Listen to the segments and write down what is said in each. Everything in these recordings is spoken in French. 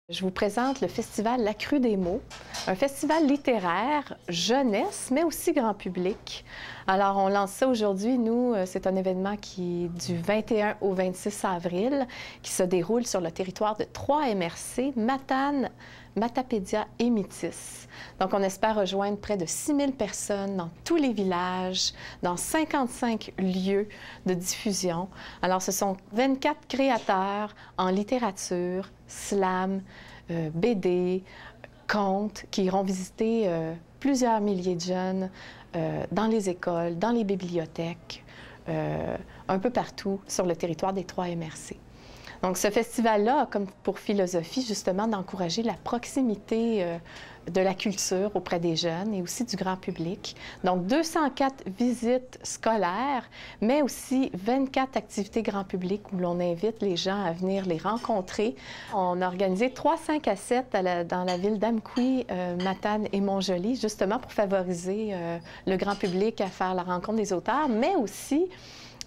Je vous présente le festival La Crue des mots, un festival littéraire jeunesse, mais aussi grand public. Alors, on lance ça aujourd'hui. Nous, c'est un événement qui du 21 au 26 avril, qui se déroule sur le territoire de 3 MRC, Matane, Matapédia et Métis. Donc, on espère rejoindre près de 6000 personnes dans tous les villages, dans 55 lieux de diffusion. Alors, ce sont 24 créateurs en littérature, slam, BD, contes, qui iront visiter plusieurs milliers de jeunes dans les écoles, dans les bibliothèques, un peu partout sur le territoire des 3 MRC. Donc, ce festival-là a comme pour philosophie, justement, d'encourager la proximité de la culture auprès des jeunes et aussi du grand public. Donc, 204 visites scolaires, mais aussi 24 activités grand public où l'on invite les gens à venir les rencontrer. On a organisé 3 5 à 7 dans la ville d'Amqui, Matane et Montjoly, justement pour favoriser le grand public à faire la rencontre des auteurs, mais aussi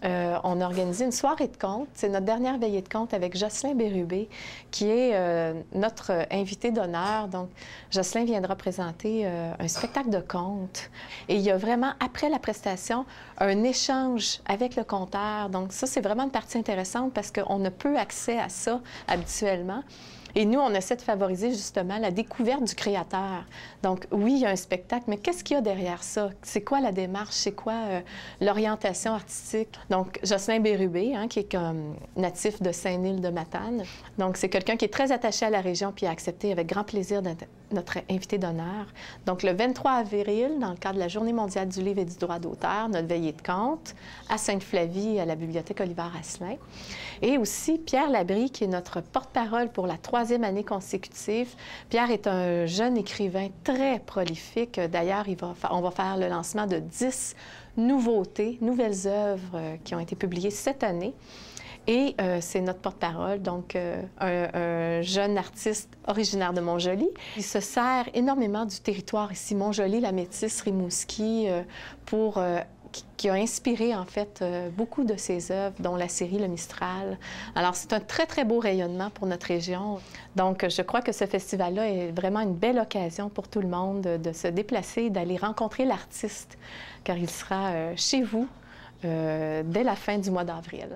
on a organisé une soirée de contes. C'est notre dernière veillée de contes avec Jocelyn Bérubé, qui est notre invité d'honneur. Donc, Jocelyn viendra présenter un spectacle de contes. Et il y a vraiment, après la prestation, un échange avec le conteur. Donc, ça, c'est vraiment une partie intéressante parce qu'on n'a peu accès à ça habituellement. Et nous, on essaie de favoriser justement la découverte du créateur. Donc, oui, il y a un spectacle, mais qu'est-ce qu'il y a derrière ça? C'est quoi la démarche? C'est quoi l'orientation artistique? Donc, Jocelyn Bérubé, qui est comme natif de Saint-Nil-de-Matane. Donc, c'est quelqu'un qui est très attaché à la région puis a accepté avec grand plaisir d'être notre invité d'honneur. Donc, le 23 avril, dans le cadre de la Journée mondiale du livre et du droit d'auteur, notre veillée de contes à Sainte-Flavie, à la bibliothèque Olivier-Asselin. Et aussi Pierre Labrie, qui est notre porte-parole pour la 3e année consécutive. Pierre est un jeune écrivain très prolifique. D'ailleurs, on va faire le lancement de 10 nouveautés, nouvelles œuvres qui ont été publiées cette année. Et c'est notre porte-parole, donc un jeune artiste originaire de Montjoly. Il se sert énormément du territoire ici, Montjoly, la Métis, Rimouski, qui a inspiré, en fait, beaucoup de ses œuvres, dont la série Le Mistral. Alors, c'est un très, très beau rayonnement pour notre région. Donc, je crois que ce festival-là est vraiment une belle occasion pour tout le monde de se déplacer, d'aller rencontrer l'artiste, car il sera chez vous dès la fin du mois d'avril.